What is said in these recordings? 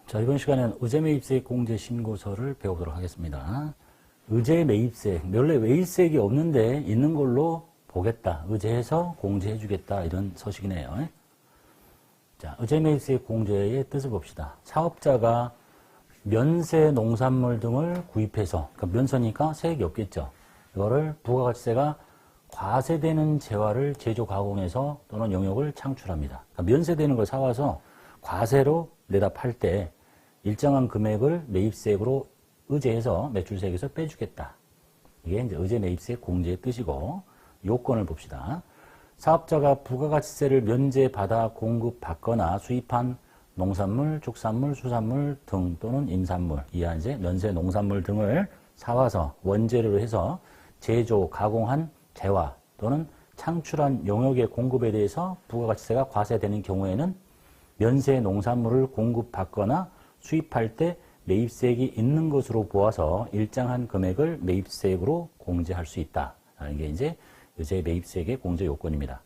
자, 이번 시간에는 의제매입세액 공제신고서를 배우도록 하겠습니다. 의제매입세액, 원래 매입세액이 없는데 있는 걸로 보겠다. 의제해서 공제해주겠다. 이런 서식이네요. 자, 의제매입세액 공제의 뜻을 봅시다. 사업자가 면세 농산물 등을 구입해서, 그러니까 면세니까 세액이 없겠죠. 이거를 부가가치세가 과세되는 재화를 제조 가공해서 또는 영역을 창출합니다. 그러니까 면세되는 걸 사와서 과세로 내다 팔 때 일정한 금액을 매입세액으로 의제해서 매출세액에서 빼주겠다. 이게 이제 의제매입세액 공제의 뜻이고, 요건을 봅시다. 사업자가 부가가치세를 면제받아 공급받거나 수입한 농산물, 축산물, 수산물 등 또는 임산물, 이하 이제 면세 농산물 등을 사와서 원재료로 해서 제조, 가공한 재화 또는 창출한 용역의 공급에 대해서 부가가치세가 과세되는 경우에는 면세 농산물을 공급받거나 수입할 때 매입세액이 있는 것으로 보아서 일정한 금액을 매입세액으로 공제할 수 있다. 이게 이제 의제 매입세액의 공제 요건입니다.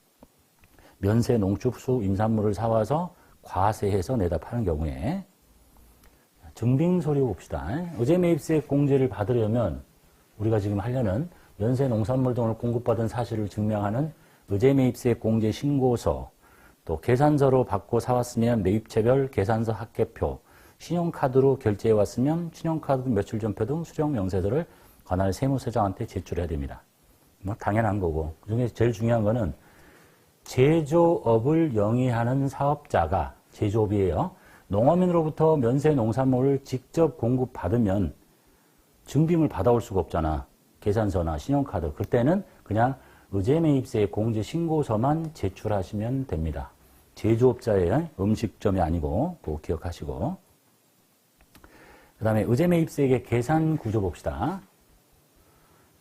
면세 농축수 임산물을 사와서 과세해서 내다 파는 경우에 증빙서류 봅시다. 의제 매입세액 공제를 받으려면 우리가 지금 하려는 면세 농산물 등을 공급받은 사실을 증명하는 의제 매입세액 공제 신고서, 또 계산서로 받고 사왔으면 매입체별 계산서 합계표, 신용카드로 결제해 왔으면 신용카드 매출 전표 등 수령 명세서를 관할 세무서장한테 제출해야 됩니다. 뭐 당연한 거고, 그중에 제일 중요한 거는 제조업을 영위하는 사업자가, 제조업이에요, 농어민으로부터 면세 농산물을 직접 공급받으면 증빙을 받아올 수가 없잖아. 계산서나 신용카드. 그때는 그냥 의제매입세액 공제 신고서만 제출하시면 됩니다. 제조업자의 음식점이 아니고, 그거 기억하시고. 그 다음에 의제매입세액의 계산 구조 봅시다.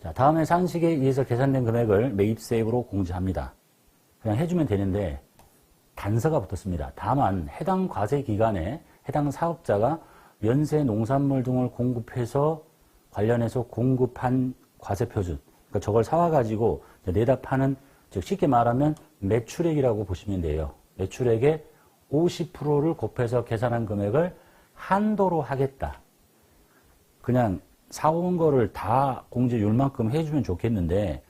자, 다음에 상식에 의해서 계산된 금액을 매입세액으로 공제합니다. 그냥 해주면 되는데 단서가 붙었습니다. 다만 해당 과세 기간에 해당 사업자가 면세 농산물 등을 공급해서 관련해서 공급한 과세 표준, 그러니까 저걸 사와가지고 내다 파는, 즉 쉽게 말하면 매출액이라고 보시면 돼요. 매출액의 50%를 곱해서 계산한 금액을 한도로 하겠다. 그냥 사온 거를 다 공제율만큼 해주면 좋겠는데,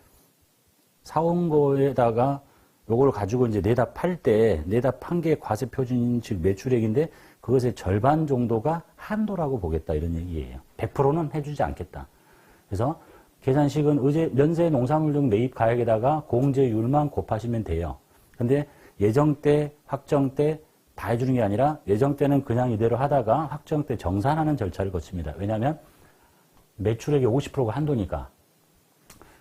사온 거에다가 요걸 가지고 이제 내다 팔 때, 내다 판 게 과세 표준인, 즉 매출액인데 그것의 절반 정도가 한도라고 보겠다, 이런 얘기예요. 100%는 해주지 않겠다. 그래서 계산식은 면세 농산물 등 매입 가액에다가 공제율만 곱하시면 돼요. 근데 예정 때, 확정 때 다 해주는 게 아니라 예정 때는 그냥 이대로 하다가 확정 때 정산하는 절차를 거칩니다. 왜냐하면 매출액의 50%가 한도니까.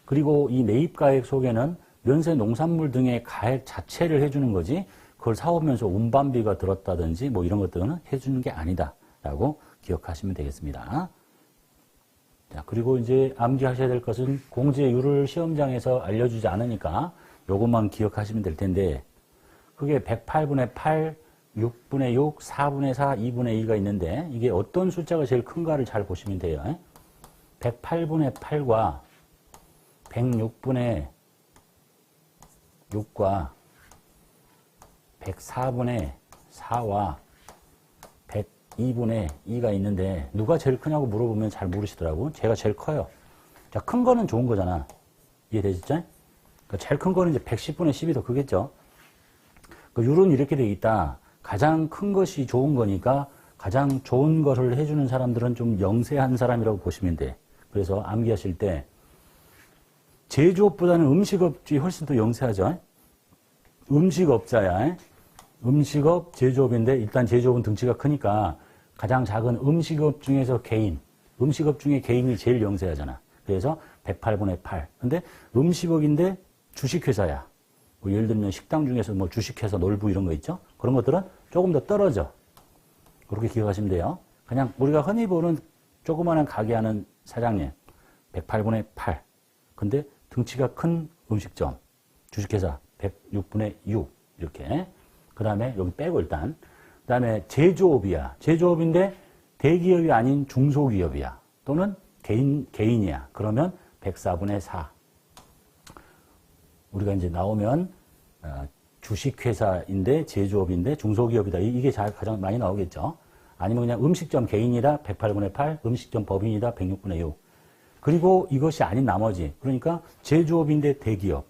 그리고 이 매입 가액 속에는 면세 농산물 등의 가액 자체를 해주는 거지, 그걸 사오면서 운반비가 들었다든지 뭐 이런 것들은 해주는 게 아니다 라고 기억하시면 되겠습니다. 자, 그리고 이제 암기하셔야 될 것은 공제율을 시험장에서 알려주지 않으니까 요것만 기억하시면 될 텐데, 그게 108분의 8, 6분의 6, 4분의 4, 2분의 2가 있는데 이게 어떤 숫자가 제일 큰가를 잘 보시면 돼요. 108분의 8과 106분의 6과 104분의 4와 102분의 2가 있는데 누가 제일 크냐고 물어보면 잘 모르시더라고. 제가 제일 커요. 자, 큰 거는 좋은 거잖아. 이해되시죠? 그러니까 제일 큰 거는 이제 110분의 10이 더 크겠죠. 그 율은 이렇게 돼 있다. 가장 큰 것이 좋은 거니까 가장 좋은 것을 해주는 사람들은 좀 영세한 사람이라고 보시면 돼. 그래서 암기하실 때 제조업보다는 음식업이 훨씬 더 영세하죠. 음식업자야. 음식업, 제조업인데 일단 제조업은 등치가 크니까 가장 작은 음식업 중에서 개인, 음식업 중에 개인이 제일 영세하잖아. 그래서 108분의 8. 근데 음식업인데 주식회사야. 뭐 예를 들면 식당 중에서 뭐 주식회사, 놀부 이런 거 있죠? 그런 것들은 조금 더 떨어져. 그렇게 기억하시면 돼요. 그냥 우리가 흔히 보는 조그마한 가게 하는 사장님, 108분의 8. 근데 등치가 큰 음식점, 주식회사 106분의 6. 이렇게. 그 다음에 여기 빼고 일단. 그 다음에 제조업이야. 제조업인데 대기업이 아닌 중소기업이야. 또는 개인이야. 그러면 104분의 4. 우리가 이제 나오면 주식회사인데 제조업인데 중소기업이다. 이게 가장 많이 나오겠죠. 아니면 그냥 음식점 개인이다 108분의 8, 음식점 법인이다 106분의 6. 그리고 이것이 아닌 나머지, 그러니까 제조업인데 대기업.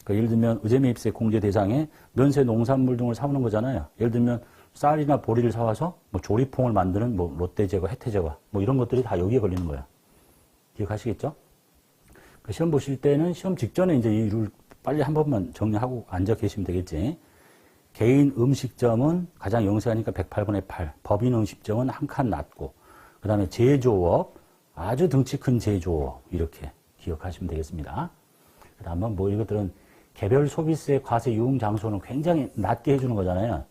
그러니까 예를 들면 의제매입세 공제 대상에 면세 농산물 등을 사오는 거잖아요. 예를 들면 쌀이나 보리를 사와서 뭐 조리퐁을 만드는 뭐 롯데제과, 혜태제과 뭐 이런 것들이 다 여기에 걸리는 거야. 기억하시겠죠? 시험 보실 때는 시험 직전에 이제 이 룰 빨리 한 번만 정리하고 앉아 계시면 되겠지. 개인 음식점은 가장 영세하니까 108분의 8. 법인 음식점은 한 칸 낮고, 그 다음에 제조업, 아주 덩치 큰 제조업, 이렇게 기억하시면 되겠습니다. 그 다음은 뭐 이것들은 개별 소비세 과세 유흥 장소는 굉장히 낮게 해주는 거잖아요.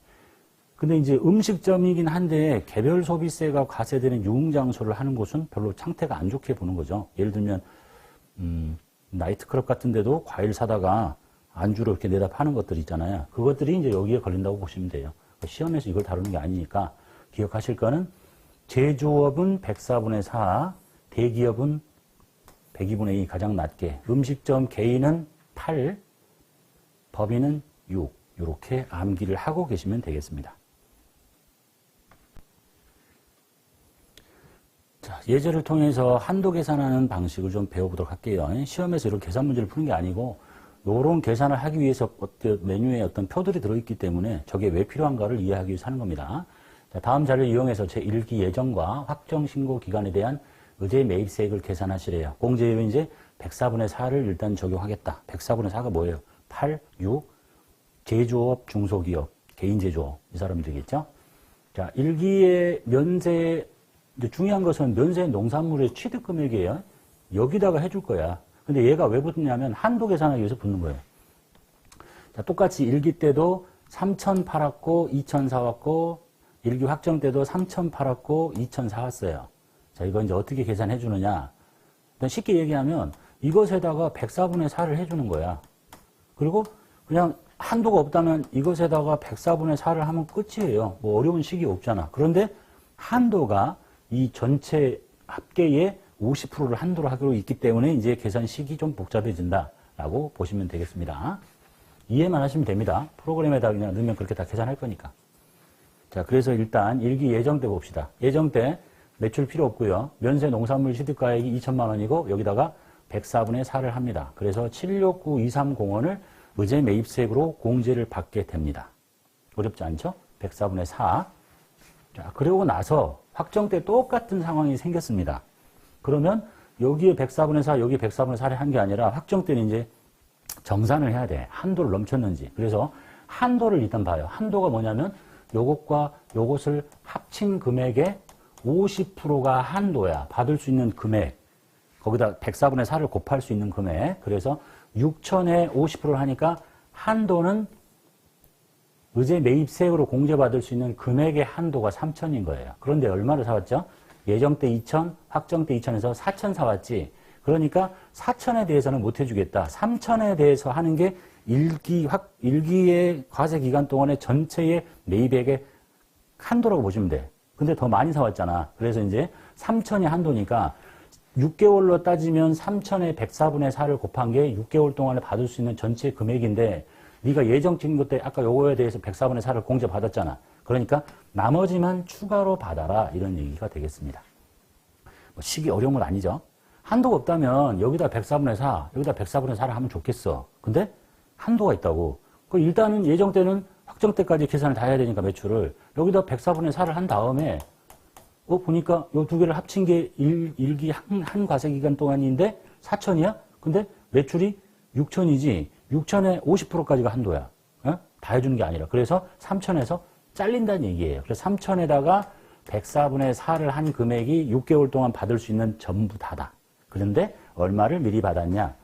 근데 이제 음식점이긴 한데 개별 소비세가 과세되는 유흥 장소를 하는 곳은 별로 상태가 안 좋게 보는 거죠. 예를 들면, 나이트클럽 같은 데도 과일 사다가 안주로 이렇게 내다 파는 것들 있잖아요. 그것들이 이제 여기에 걸린다고 보시면 돼요. 시험에서 이걸 다루는 게 아니니까 기억하실 거는 제조업은 104분의 4, 대기업은 102분의 2 가장 낮게, 음식점 개인은 8, 법인은 6, 이렇게 암기를 하고 계시면 되겠습니다. 자, 예제를 통해서 한도 계산하는 방식을 좀 배워보도록 할게요. 시험에서 이런 계산 문제를 푸는 게 아니고 이런 계산을 하기 위해서 메뉴에 어떤 표들이 들어있기 때문에 저게 왜 필요한가를 이해하기 위해서 하는 겁니다. 자, 다음 자료를 이용해서 제1기 예정과 확정 신고 기간에 대한 의제 매입세액을 계산하시래요. 공제율은 이제 104분의 4를 일단 적용하겠다. 104분의 4가 뭐예요? 8, 6, 제조업, 중소기업, 개인 제조업 이 사람들이겠죠. 자, 1기의 면세, 중요한 것은 면세 농산물의 취득 금액이에요. 여기다가 해줄 거야. 근데 얘가 왜 붙냐면 한도 계산하기 위해서 붙는 거예요. 자, 똑같이 1기 때도 3,000 팔았고 2,000 사왔고 1기 확정 때도 3,000 팔았고 2,000 사왔어요. 자, 이거 이제 어떻게 계산해 주느냐. 쉽게 얘기하면 이것에다가 104분의 4를 해주는 거야. 그리고 그냥 한도가 없다면 이것에다가 104분의 4를 하면 끝이에요. 뭐 어려운 식이 없잖아. 그런데 한도가 이 전체 합계의 50%를 한도로 하기로 있기 때문에 이제 계산식이 좀 복잡해진다라고 보시면 되겠습니다. 이해만 하시면 됩니다. 프로그램에다 그냥 넣으면 그렇게 다 계산할 거니까. 자, 그래서 일단 1기 예정 때 봅시다. 예정 때 매출 필요 없고요. 면세 농산물 취득가액이 2천만 원이고 여기다가 104분의 4를 합니다. 그래서 769230원을 의제 매입세액으로 공제를 받게 됩니다. 어렵지 않죠? 104분의 4. 자, 그러고 나서 확정 때 똑같은 상황이 생겼습니다. 그러면 여기에 104분의 4, 여기 104분의 4를 한 게 아니라 확정 때는 이제 정산을 해야 돼. 한도를 넘쳤는지. 그래서 한도를 일단 봐요. 한도가 뭐냐면 요것과 요것을 합친 금액의 50%가 한도야. 받을 수 있는 금액. 거기다 104분의 4를 곱할 수 있는 금액. 그래서 6천에 50%를 하니까 한도는 의제 매입세액으로 공제받을 수 있는 금액의 한도가 3천인 거예요. 그런데 얼마를 사왔죠? 예정 때 2천, 확정 때 2천에서 4천 사왔지. 그러니까 4천에 대해서는 못 해주겠다. 3천에 대해서 하는 게 1기의 과세 기간 동안의 전체의 매입액의 한도라고 보시면 돼. 근데 더 많이 사왔잖아. 그래서 이제 3천이 한도니까 6개월로 따지면 3천에 104분의 4를 곱한 게 6개월 동안에 받을 수 있는 전체 금액인데 네가 예정 찍은 것 때 아까 요거에 대해서 104분의 4를 공제 받았잖아. 그러니까 나머지만 추가로 받아라 이런 얘기가 되겠습니다. 뭐 식이 어려운 건 아니죠. 한도가 없다면 여기다 104분의 4, 여기다 104분의 4를 하면 좋겠어. 근데 한도가 있다고. 그 일단은 예정 때는 확정 때까지 계산을 다 해야 되니까 매출을 여기다 104분의 4를 한 다음에 보니까 요 두 개를 합친 게 1기 한 과세 기간 동안인데 4천이야? 근데 매출이 6천이지 6천에 50%까지가 한도야. 어? 다 해주는 게 아니라. 그래서 3천에서 잘린다는 얘기예요. 그래서 3천에다가 104분의 4를 한 금액이 6개월 동안 받을 수 있는 전부 다다. 그런데 얼마를 미리 받았냐?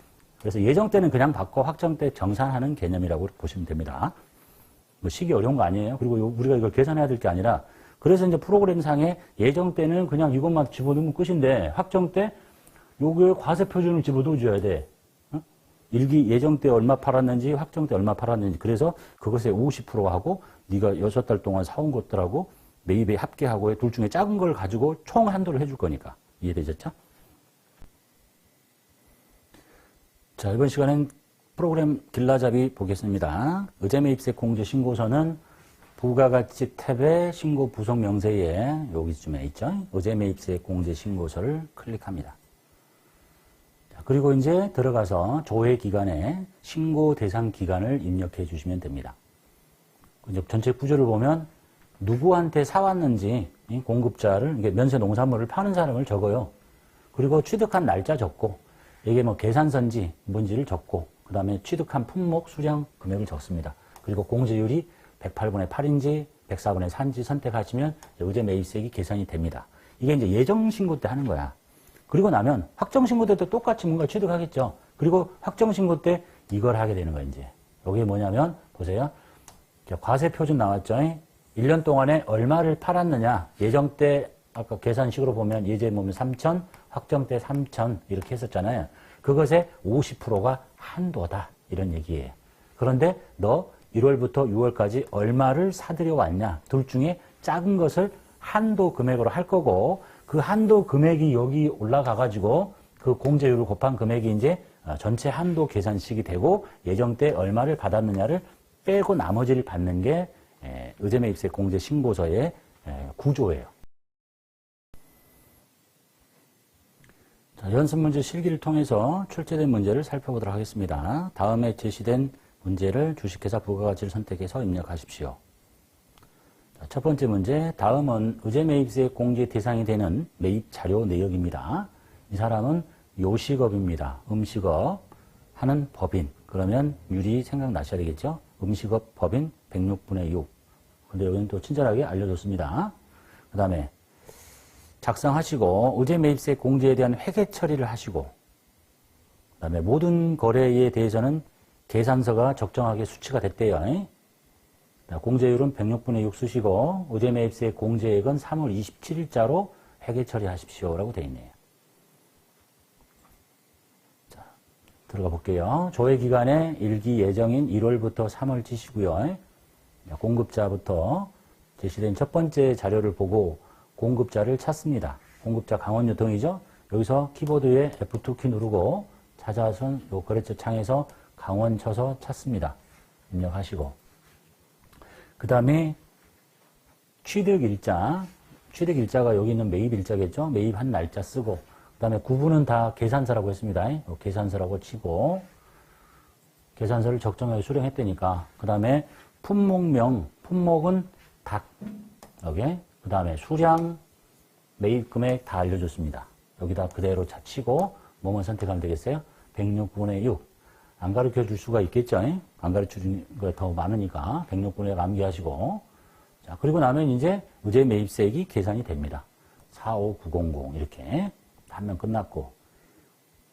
그래서 예정 때는 그냥 받고 확정 때 정산하는 개념이라고 보시면 됩니다. 뭐 식이 어려운 거 아니에요. 그리고 우리가 이걸 계산해야 될 게 아니라 그래서 이제 프로그램상에 예정 때는 그냥 이것만 집어넣으면 끝인데 확정 때 요게 과세 표준을 집어넣어 줘야 돼. 어? 일기 예정 때 얼마 팔았는지 확정 때 얼마 팔았는지 그래서 그것의 50%하고 네가 6달 동안 사온 것들하고 매입에 합계하고의 둘 중에 작은 걸 가지고 총 한도를 해줄 거니까. 이해되셨죠? 자, 이번 시간엔 프로그램 길라잡이 보겠습니다. 의제매입세 공제 신고서는 부가가치 탭의 신고 부속 명세에 여기쯤에 있죠. 의제 매입세 공제 신고서를 클릭합니다. 자, 그리고 이제 들어가서 조회 기간에 신고 대상 기간을 입력해 주시면 됩니다. 이제 전체 구조를 보면 누구한테 사왔는지 이 공급자를 면세 농산물을 파는 사람을 적어요. 그리고 취득한 날짜 적고 이게 뭐 계산서인지 뭔지를 적고 그 다음에 취득한 품목 수량 금액을 적습니다. 그리고 공제율이 108분의 8인지 104분의 4인지 선택하시면 의제 매입세액이 계산이 됩니다. 이게 이제 예정 신고 때 하는 거야. 그리고 나면 확정 신고 때도 똑같이 뭔가 취득하겠죠. 그리고 확정 신고 때 이걸 하게 되는 거예요, 이제. 이게 뭐냐면 보세요. 과세 표준 나왔죠. 1년 동안에 얼마를 팔았느냐. 예정 때 아까 계산식으로 보면 예제 보면 3천, 확정 때 3천 이렇게 했었잖아요. 그것의 50%가 한도다. 이런 얘기예요. 그런데 너 1월부터 6월까지 얼마를 사들여 왔냐. 둘 중에 작은 것을 한도 금액으로 할 거고 그 한도 금액이 여기 올라가가지고 그 공제율을 곱한 금액이 이제 전체 한도 계산식이 되고 예정 때 얼마를 받았느냐를 빼고 나머지를 받는 게 의제 매입세 공제 신고서의 구조예요. 자, 연습 문제 실기를 통해서 출제된 문제를 살펴보도록 하겠습니다. 다음에 제시된 문제를 주식회사 부가가치를 선택해서 입력하십시오. 자, 첫 번째 문제, 다음은 의제 매입세 공제 대상이 되는 매입 자료 내역입니다. 이 사람은 요식업입니다. 음식업 하는 법인. 그러면 율이 생각나셔야 되겠죠? 음식업 법인 106분의 6. 근데 여기는 또 친절하게 알려줬습니다. 그 다음에 작성하시고 의제 매입세 공제에 대한 회계 처리를 하시고 그 다음에 모든 거래에 대해서는 계산서가 적정하게 수치가 됐대요. 공제율은 106분의 6 쓰시고 의제 매입세 공제액은 3월 27일자로 회계 처리하십시오 라고 되어 있네요. 자, 들어가 볼게요. 조회 기간에 일기 예정인 1월부터 3월 치시고요. 공급자부터 제시된 첫 번째 자료를 보고 공급자를 찾습니다. 공급자 강원유통이죠. 여기서 키보드에 F2키 누르고 찾아서 요 거래처 창에서 강원 쳐서 찾습니다. 입력하시고 그 다음에 취득일자. 취득일자가 여기 있는 매입일자겠죠. 매입한 날짜 쓰고 그 다음에 구분은 다 계산서라고 했습니다. 계산서라고 치고 계산서를 적정하게 수령했다니까 그 다음에 품목명, 품목은 닭, 여기. 그 다음에 수량, 매입 금액 다 알려줬습니다. 여기다 그대로 치고 뭐만 선택하면 되겠어요? 106분의 6. 안 가르쳐 줄 수가 있겠죠? 안 가르쳐 주는 거 더 많으니까 106분의 6 암기하시고. 자, 그리고 나면 이제 의제 매입세액이 계산이 됩니다. 45900 이렇게 하면 끝났고.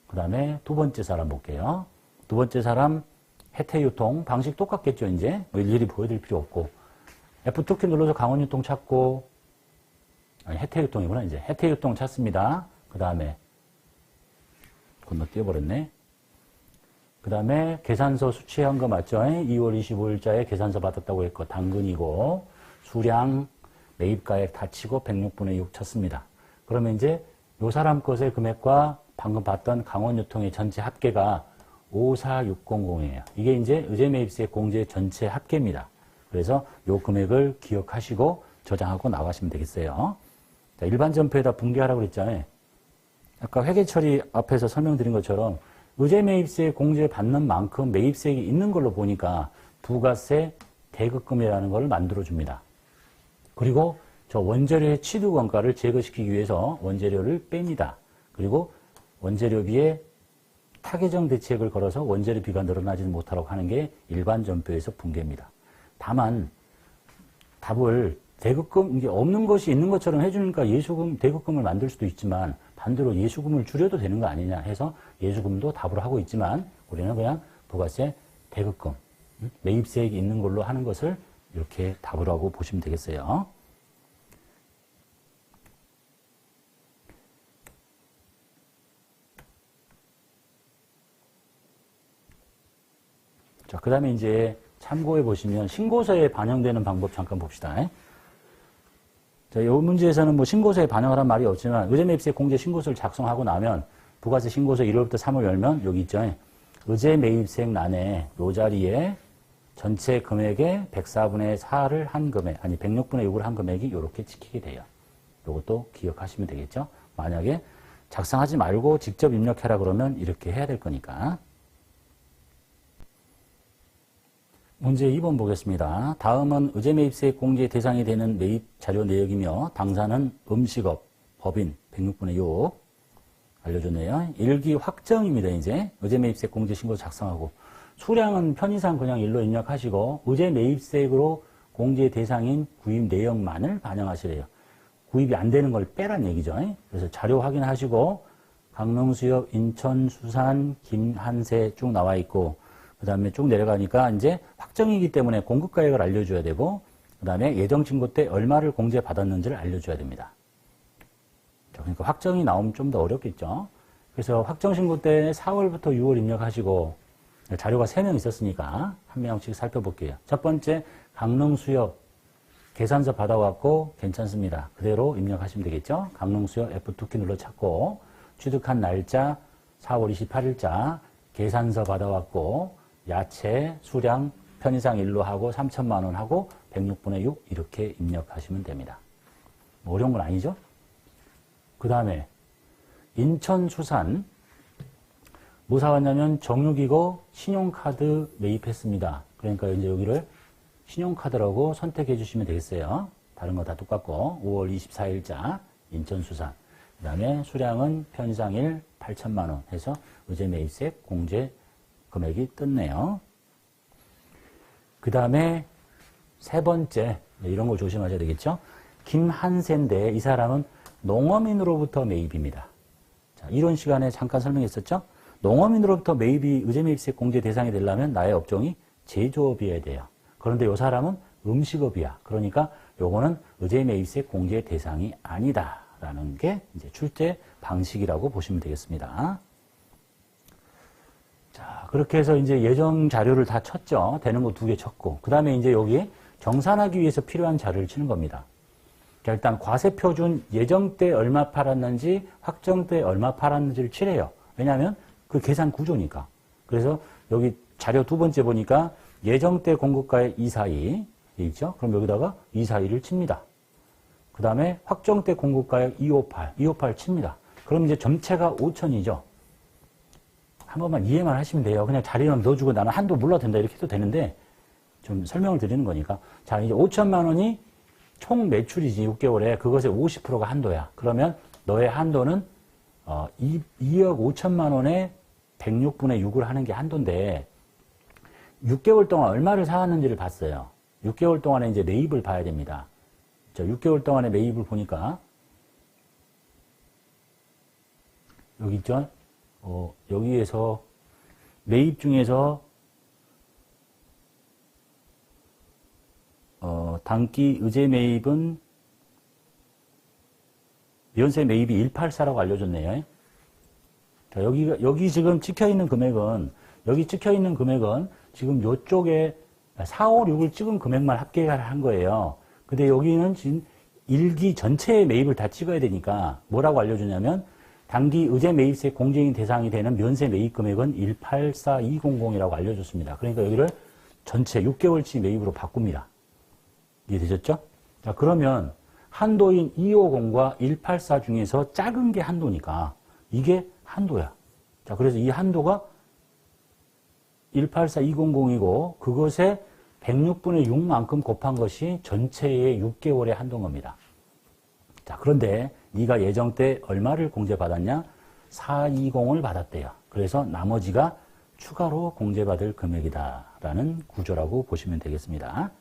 그 다음에 두 번째 사람 볼게요. 두 번째 사람 혜태유통 방식 똑같겠죠, 이제. 일일이 보여드릴 필요 없고. F2키 눌러서 강원유통 찾고, 아니, 혜태유통이구나, 이제. 혜태유통 찾습니다. 그 다음에, 건너뛰어버렸네. 그 다음에 계산서 수취한 거 맞죠? 2월 25일자에 계산서 받았다고 했고, 당근이고, 수량, 매입가액 다 치고 106분의 6 쳤습니다. 그러면 이제 요 사람 것의 금액과 방금 봤던 강원유통의 전체 합계가 54600이에요. 이게 이제 의제 매입세 공제 전체 합계입니다. 그래서 요 금액을 기억하시고 저장하고 나가시면 되겠어요. 자, 일반 점표에다 분개하라고 그랬잖아요. 아까 회계 처리 앞에서 설명드린 것처럼 의제 매입세 공제 받는 만큼 매입세액이 있는 걸로 보니까 부가세 대급금이라는 걸 만들어 줍니다. 그리고 저 원재료의 취득 원가를 제거시키기 위해서 원재료를 뺍니다. 그리고 원재료비에 타개정 대책을 걸어서 원재료비가 늘어나지 못하도록 하는 게 일반 점표에서 분개입니다. 다만 답을 대급금, 이게 없는 것이 있는 것처럼 해주니까 예수금, 대급금을 만들 수도 있지만 반대로 예수금을 줄여도 되는 거 아니냐 해서 예수금도 답으로 하고 있지만 우리는 그냥 부가세 대급금, 매입세액이 있는 걸로 하는 것을 이렇게 답을 하고 보시면 되겠어요. 자, 그 다음에 이제 참고해 보시면 신고서에 반영되는 방법 잠깐 봅시다. 자, 이 문제에서는 뭐 신고서에 반영하라는 말이 없지만 의제 매입세 공제 신고서를 작성하고 나면 부가세 신고서 1월부터 3월 열면 여기 있죠. 의제 매입세액란에 이 자리에 전체 금액의 104분의 4를 한 금액, 아니 106분의 6을 한 금액이 이렇게 찍히게 돼요. 이것도 기억하시면 되겠죠. 만약에 작성하지 말고 직접 입력해라 그러면 이렇게 해야 될 거니까. 문제 2번 보겠습니다. 다음은 의제매입세액 공제 대상이 되는 매입 자료 내역이며 당사는 음식업, 법인 106분의 6 알려줬네요. 일기 확정입니다. 이제 의제매입세액 공제 신고 작성하고 수량은 편의상 그냥 일로 입력하시고 의제매입세액으로 공제 대상인 구입 내역만을 반영하시래요. 구입이 안 되는 걸 빼란 얘기죠. 그래서 자료 확인하시고 강릉수협, 인천수산, 김한세 쭉 나와 있고 그 다음에 쭉 내려가니까 이제 확정이기 때문에 공급가액을 알려줘야 되고 그 다음에 예정신고 때 얼마를 공제받았는지를 알려줘야 됩니다. 그러니까 확정이 나오면 좀 더 어렵겠죠. 그래서 확정신고 때 4월부터 6월 입력하시고 자료가 3명 있었으니까 한 명씩 살펴볼게요. 첫 번째 강릉수협 계산서 받아왔고 괜찮습니다. 그대로 입력하시면 되겠죠. 강릉수협 F2키 눌러 찾고 취득한 날짜 4월 28일자 계산서 받아왔고 야채 수량 편의상 1로 하고 3천만 원 하고 106분의 6 이렇게 입력하시면 됩니다. 뭐 어려운 건 아니죠? 그 다음에 인천수산 뭐 사왔냐면 정육이고 신용카드 매입했습니다. 그러니까 이제 여기를 신용카드라고 선택해 주시면 되겠어요. 다른 거 다 똑같고 5월 24일자 인천수산 그 다음에 수량은 편의상 1 8천만 원 해서 의제매입세액 공제 금액이 떴네요. 그 다음에 세 번째 이런 거 조심하셔야 되겠죠. 김한세인데 이 사람은 농어민으로부터 매입입니다. 자, 이런 시간에 잠깐 설명했었죠. 농어민으로부터 매입이 의제매입세액 공제 대상이 되려면 나의 업종이 제조업이어야 돼요. 그런데 이 사람은 음식업이야. 그러니까 요거는 의제매입세액 공제 대상이 아니다라는 게 이제 출제 방식이라고 보시면 되겠습니다. 자, 그렇게 해서 이제 예정 자료를 다 쳤죠. 되는 거 2개 쳤고. 그 다음에 이제 여기에 정산하기 위해서 필요한 자료를 치는 겁니다. 일단 과세표준 예정 때 얼마 팔았는지 확정 때 얼마 팔았는지를 칠해요. 왜냐하면 그 계산 구조니까. 그래서 여기 자료 2번째 보니까 예정 때 공급가액 242 있죠. 그럼 여기다가 242를 칩니다. 그 다음에 확정 때 공급가액 258 칩니다. 그럼 이제 전체가 5천이죠. 한 번만 이해만 하시면 돼요. 그냥 자리만 넣어주고 나는 한도 몰라도 된다 이렇게 해도 되는데 좀 설명을 드리는 거니까. 자, 이제 5천만 원이 총 매출이지 6개월에 그것의 50%가 한도야. 그러면 너의 한도는 2억 5천만 원에 106분의 6을 하는 게 한도인데 6개월 동안 얼마를 사왔는지를 봤어요. 6개월 동안에 이제 매입을 봐야 됩니다. 자, 6개월 동안에 매입을 보니까 여기 있죠? 여기에서 매입 중에서 단기 의제 매입은 면세 매입이 184라고 알려줬네요. 자, 여기 지금 찍혀있는 금액은, 지금 요쪽에 4, 5, 6을 찍은 금액만 합계한 거예요. 근데 여기는 지금 일기 전체의 매입을 다 찍어야 되니까 뭐라고 알려주냐면 단기 의제 매입세 공제인 대상이 되는 면세 매입 금액은 184200이라고 알려줬습니다. 그러니까 여기를 전체 6개월치 매입으로 바꿉니다. 이해되셨죠? 자, 그러면 한도인 250과 184 중에서 작은 게 한도니까 이게 한도야. 자, 그래서 이 한도가 184200이고 그것에 106분의 6만큼 곱한 것이 전체의 6개월의 한도인 겁니다. 자, 그런데 네가 예정 때 얼마를 공제받았냐? 420을 받았대요. 그래서 나머지가 추가로 공제받을 금액이다라는 구조라고 보시면 되겠습니다.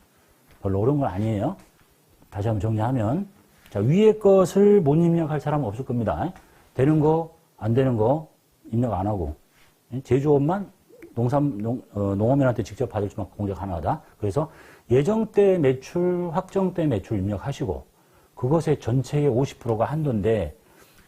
별로 어려운 건 아니에요. 다시 한번 정리하면 자, 위에 것을 못 입력할 사람은 없을 겁니다. 되는 거, 안 되는 거 입력 안 하고 제조업만 농어민한테 직접 받을 수만 공제 가능하다. 그래서 예정 때 매출, 확정 때 매출 입력하시고 그것의 전체의 50%가 한도인데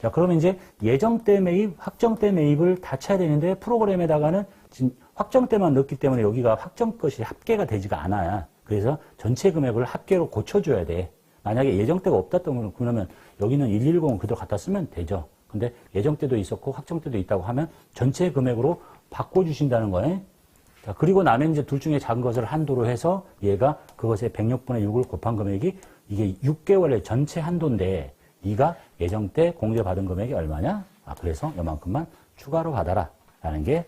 자, 그러면 이제 예정 때 매입, 확정 때 매입을 다 쳐야 되는데 프로그램에다가는 지금 확정 때만 넣기 때문에 여기가 확정 것이 합계가 되지가 않아요. 그래서 전체 금액을 합계로 고쳐줘야 돼. 만약에 예정 때가 없다 그러면 여기는 110은 그대로 갖다 쓰면 되죠. 근데 예정 때도 있었고 확정 때도 있다고 하면 전체 금액으로 바꿔주신다는 거예요. 자, 그리고 나면 이제 둘 중에 작은 것을 한도로 해서 얘가 그것의 106분의 6을 곱한 금액이 이게 6개월의 전체 한도인데 네가 예정 때 공제받은 금액이 얼마냐? 그래서 요만큼만 추가로 받아라 라는 게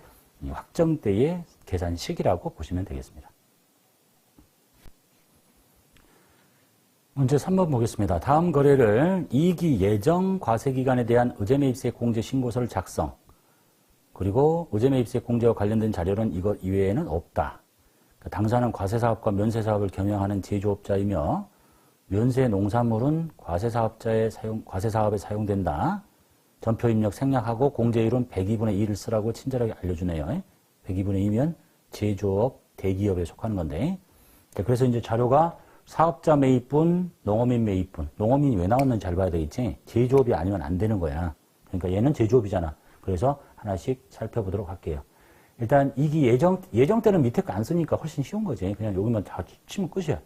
확정 때의 계산식이라고 보시면 되겠습니다. 문제 3번 보겠습니다. 다음 거래를 2기 예정 과세기간에 대한 의제매입세 공제 신고서를 작성. 그리고 의제매입세 공제와 관련된 자료는 이것 이외에는 없다. 당사는 과세사업과 면세사업을 경영하는 제조업자이며 면세 농산물은 과세사업에 사용된다. 전표입력 생략하고 공제율은 102분의 1을 쓰라고 친절하게 알려주네요. 102분의 2면 제조업, 대기업에 속하는 건데. 그래서 이제 자료가 사업자 매입분, 농어민 매입분. 농어민이 왜 나왔는지 잘 봐야 되겠지. 제조업이 아니면 안 되는 거야. 그러니까 얘는 제조업이잖아. 그래서 하나씩 살펴보도록 할게요. 일단 이기 예정 때는 밑에 거 안 쓰니까 훨씬 쉬운 거지. 그냥 여기만 다 치면 끝이야.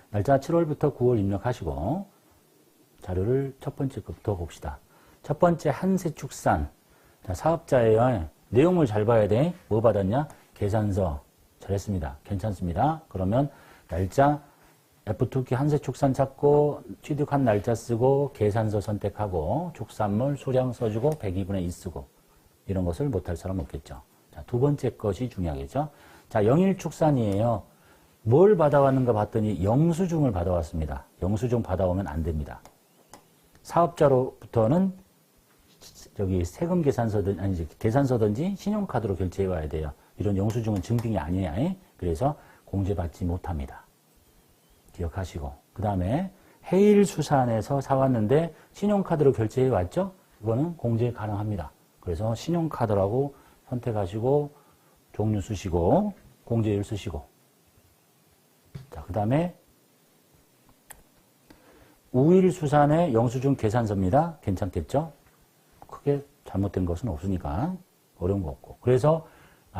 날짜 7월부터 9월 입력하시고 자료를 첫 번째 것부터 봅시다. 첫 번째 한세축산. 자, 사업자예요. 내용물 잘 봐야 돼. 뭐 받았냐? 계산서. 잘했습니다. 괜찮습니다. 그러면 날짜 F2키 한세축산 찾고 취득한 날짜 쓰고 계산서 선택하고 축산물 수량 써주고 102분의 2 쓰고 이런 것을 못할 사람 없겠죠. 자, 두 번째 것이 중요하겠죠. 자, 영일축산이에요. 뭘 받아왔는가 봤더니 영수증을 받아왔습니다. 영수증 받아오면 안 됩니다. 사업자로부터는 저기 세금 계산서든 아니지 계산서든지 신용카드로 결제해 와야 돼요. 이런 영수증은 증빙이 아니에요. 그래서 공제받지 못합니다. 기억하시고 그 다음에 해일수산에서 사왔는데 신용카드로 결제해 왔죠? 이거는 공제 가능합니다. 그래서 신용카드라고 선택하시고 종류 쓰시고 공제율 쓰시고 자, 그 다음에 우일수산의 영수증 계산서입니다. 괜찮겠죠? 크게 잘못된 것은 없으니까 어려운 거 없고 그래서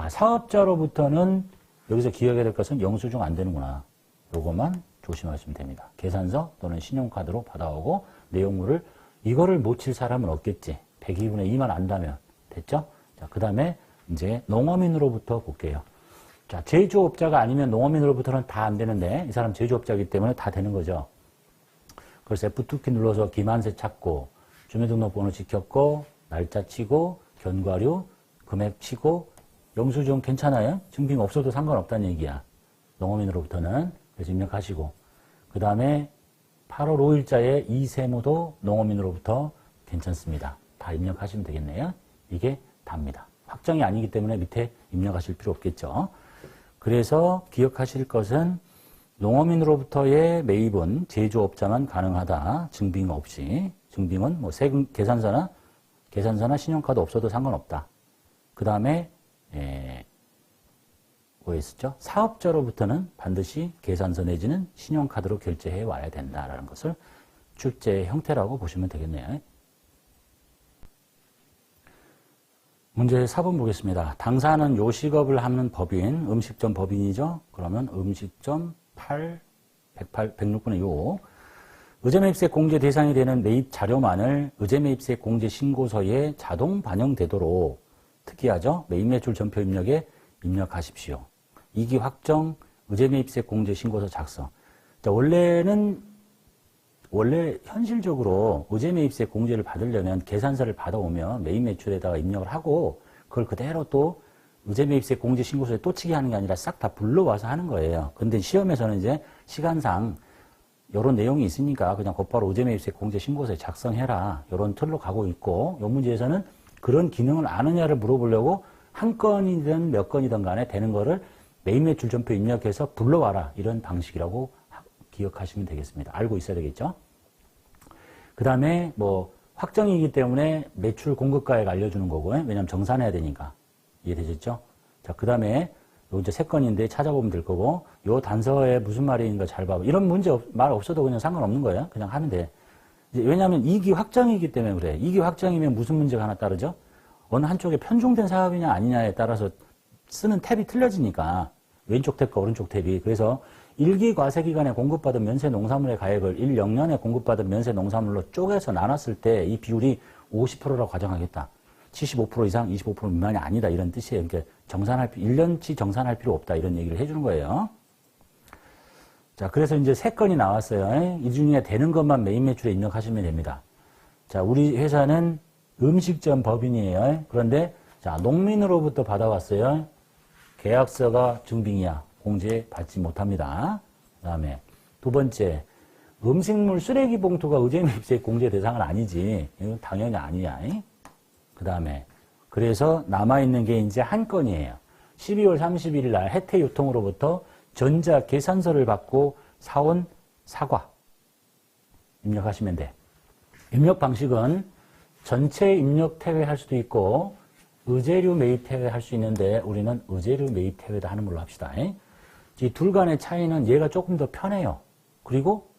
사업자로부터는 여기서 기억해야 될 것은 영수증 안 되는구나. 요것만 조심하시면 됩니다. 계산서 또는 신용카드로 받아오고 내용물을 이거를 못 칠 사람은 없겠지. 102분의 2만 안다면 됐죠? 자, 그 다음에 이제 농어민으로부터 볼게요. 자, 제조업자가 아니면 농어민으로부터는 다 안 되는데 이 사람 제조업자이기 때문에 다 되는 거죠. 그래서 F2키 눌러서 기만세 찾고 주민등록번호 지켰고 날짜 치고 견과류 금액 치고 영수증 괜찮아요? 증빙 없어도 상관없다는 얘기야. 농어민으로부터는. 그래서 입력하시고 그 다음에 8월 5일자에 이 세무도 농어민으로부터 괜찮습니다. 다 입력하시면 되겠네요. 이게 답니다. 확정이 아니기 때문에 밑에 입력하실 필요 없겠죠. 그래서 기억하실 것은 농어민으로부터의 매입은 제조업자만 가능하다. 증빙 없이. 증빙은 뭐 세금 계산서나 신용카드 없어도 상관없다. 그 다음에 뭐였었죠? 사업자로부터는 반드시 계산서 내지는 신용카드로 결제해 와야 된다라는 것을 출제의 형태라고 보시면 되겠네요. 문제 4번 보겠습니다. 당사는 요식업을 하는 법인, 음식점 법인이죠? 그러면 음식점 106분의 6. 의제매입세 공제 대상이 되는 매입 자료만을 의제매입세 공제 신고서에 자동 반영되도록 특이하죠? 매입매출 전표 입력에 입력하십시오. 2기 확정, 의제매입세 공제 신고서 작성. 자, 원래 현실적으로 의제매입세 공제를 받으려면 계산서를 받아오면 매입매출에다가 입력을 하고 그걸 그대로 또 의제매입세 공제 신고서에 또 치게 하는 게 아니라 싹 다 불러와서 하는 거예요. 근데 시험에서는 이제 시간상 이런 내용이 있으니까 그냥 곧바로 의제매입세 공제 신고서에 작성해라. 이런 틀로 가고 있고 이 문제에서는 그런 기능을 아느냐를 물어보려고 한 건이든 몇 건이든 간에 되는 거를 매입매출 전표 입력해서 불러와라. 이런 방식이라고 기억하시면 되겠습니다. 알고 있어야 되겠죠? 그 다음에 뭐 확정이기 때문에 매출 공급가액 알려주는 거고요. 왜냐하면 정산해야 되니까. 이해되셨죠? 자, 그 다음에 요 이제 3건인데 찾아보면 될 거고 요 단서에 무슨 말인가 잘 봐봐. 이런 문제 말 없어도 그냥 상관없는 거예요. 그냥 하면 돼. 이제 왜냐하면 2기 확정이기 때문에 그래. 2기 확정이면 무슨 문제가 하나 따르죠? 어느 한쪽에 편중된 사업이냐 아니냐에 따라서 쓰는 탭이 틀려지니까 왼쪽 탭과 오른쪽 탭이. 그래서 1기 과세기간에 공급받은 면세 농산물의 가액을 1영년에 공급받은 면세 농산물로 쪼개서 나눴을 때 이 비율이 50%라고 가정하겠다. 75% 이상, 25% 미만이 아니다. 이런 뜻이에요. 그러니까 정산할 1년치 정산할 필요 없다 이런 얘기를 해주는 거예요. 자, 그래서 이제 3건이 나왔어요. 이 중에 되는 것만 메인 매출에 입력하시면 됩니다. 자, 우리 회사는 음식점 법인이에요. 그런데 자, 농민으로부터 받아왔어요. 계약서가 증빙이야. 공제 받지 못합니다. 그 다음에 두 번째, 음식물 쓰레기 봉투가 의제매입세 공제 대상은 아니지. 이건 당연히 아니야. 그 다음에 그래서 남아있는 게 이제 한 건이에요. 12월 31일 날 혜태 유통으로부터 전자 계산서를 받고 사온 사과 입력하시면 돼. 입력 방식은 전체 입력 태회할 수도 있고 의제류 매입 태회할 수 있는데 우리는 의제류 매입 태회도 하는 걸로 합시다. 이 둘 간의 차이는 얘가 조금 더 편해요. 그리고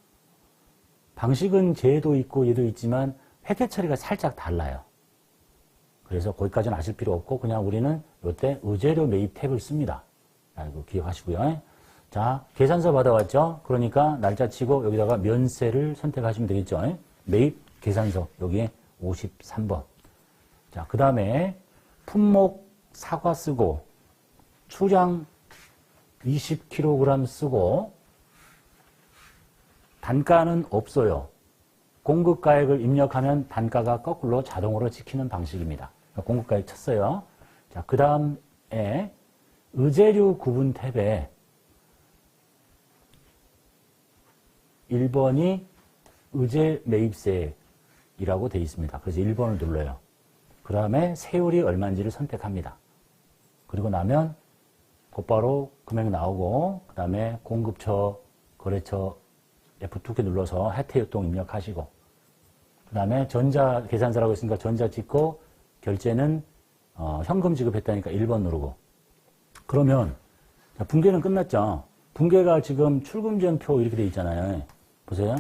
방식은 쟤도 있고 얘도 있지만 회계 처리가 살짝 달라요. 그래서 거기까지는 아실 필요 없고 그냥 우리는 이때 의제료 매입 탭을 씁니다. 이거 기억하시고요. 자, 계산서 받아왔죠? 그러니까 날짜 치고 여기다가 면세를 선택하시면 되겠죠? 매입 계산서 여기에 53번. 자, 그 다음에 품목 사과 쓰고 수량 20kg 쓰고 단가는 없어요. 공급가액을 입력하면 단가가 거꾸로 자동으로 찍히는 방식입니다. 공급가액 쳤어요. 자, 그 다음에 의제류 구분 탭에 1번이 의제 매입세이라고 되어 있습니다. 그래서 1번을 눌러요. 그 다음에 세율이 얼마인지를 선택합니다. 그리고 나면 곧바로 금액 나오고 그 다음에 공급처, 거래처 F2개 눌러서 혜태유통 입력하시고 그 다음에 전자 계산서라고 했으니까 전자 찍고 결제는 현금 지급했다니까 1번 누르고 그러면 분계는 끝났죠. 분계가 지금 출금전표 이렇게 돼 있잖아요. 보세요.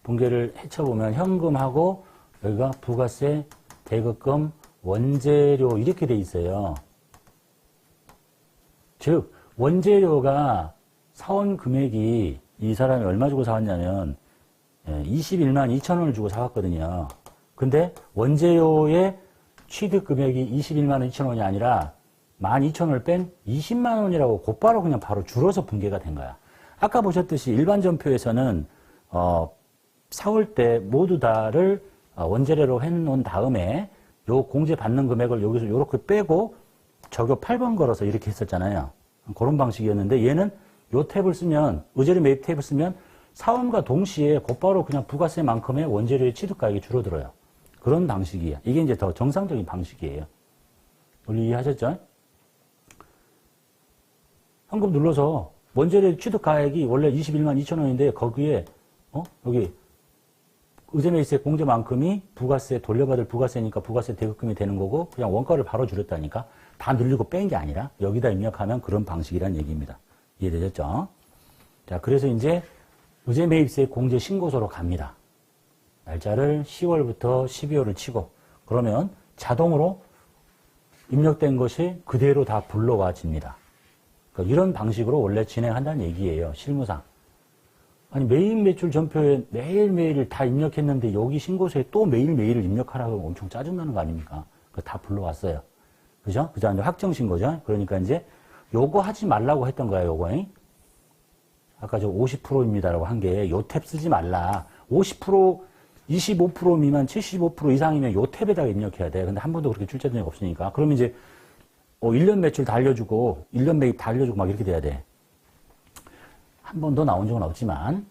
분계를 해쳐보면 현금하고 여기가 부가세, 대급금, 원재료 이렇게 돼 있어요. 즉 원재료가 사온 금액이 이 사람이 얼마 주고 사왔냐면 21만 2천 원을 주고 사왔거든요. 근데 원재료의 취득 금액이 21만 2천 원이 아니라 12,000원을 뺀 20만 원이라고 곧바로 그냥 바로 줄어서 분계가 된 거야. 아까 보셨듯이 일반 전표에서는 사올 때 모두 다를 원재료로 해놓은 다음에 요 공제 받는 금액을 여기서 이렇게 빼고 저거 8번 걸어서 이렇게 했었잖아요. 그런 방식이었는데 얘는 요 탭을 쓰면 의제료 매입 탭을 쓰면 사원과 동시에 곧바로 그냥 부가세만큼의 원재료의 취득가액이 줄어들어요. 그런 방식이에요. 이게 이제 더 정상적인 방식이에요. 원리 이해하셨죠? 현금 눌러서 원재료 취득가액이 원래 21만 2천 원인데 거기에 여기 의제매입세 공제만큼이 부가세 돌려받을 부가세니까 부가세 대급금이 되는 거고 그냥 원가를 바로 줄였다니까 다 늘리고 뺀 게 아니라 여기다 입력하면 그런 방식이란 얘기입니다. 이해되셨죠? 자, 그래서 이제 의제매입세 공제 신고서로 갑니다. 날짜를 10월부터 12월을 치고 그러면 자동으로 입력된 것이 그대로 다 불러와집니다. 그러니까 이런 방식으로 원래 진행한다는 얘기예요. 실무상. 아니 매일 매출 전표에 매일매일 다 입력했는데 여기 신고서에 또 매일매일을 입력하라고 하면 엄청 짜증나는 거 아닙니까? 다 불러왔어요. 그죠? 그 다음에 확정신고죠. 그러니까 이제 요거 하지 말라고 했던 거야, 요거. 아까 저 50%입니다라고 한 게 요 탭 쓰지 말라. 50%, 25% 미만 75% 이상이면 요 탭에다가 입력해야 돼. 근데 한 번도 그렇게 출제된 적 없으니까. 그러면 이제 1년 매출 다 알려주고 1년 매입 다 알려주고 막 이렇게 돼야 돼. 한 번도 나온 적은 없지만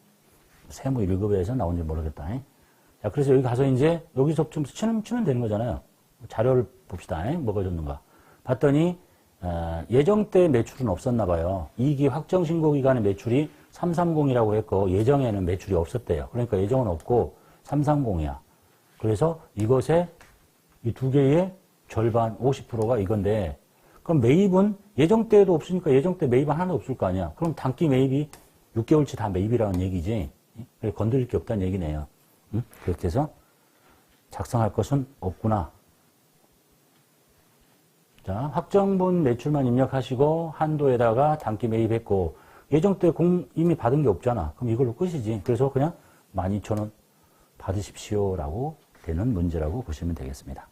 세무 1급에서 나온지 모르겠다. 자, 그래서 여기 가서 이제 여기서 좀 치면 되는 거잖아요. 자료를 봅시다. 뭐가 줬는가. 봤더니 예정 때 매출은 없었나 봐요. 이기 확정 신고 기간의 매출이 330이라고 했고 예정에는 매출이 없었대요. 그러니까 예정은 없고 330이야. 그래서 이것의 이 두 개의 절반 50%가 이건데 그럼 매입은 예정 때도 없으니까 예정 때 매입은 하나도 없을 거 아니야. 그럼 단기 매입이 6개월치 다 매입이라는 얘기지. 건드릴 게 없다는 얘기네요. 응? 그렇게 해서 작성할 것은 없구나. 자, 확정분 매출만 입력하시고 한도에다가 단기 매입했고 예정 때 이미 받은 게 없잖아. 그럼 이걸로 끝이지. 그래서 그냥 12,000원 받으십시오라고 되는 문제라고 보시면 되겠습니다.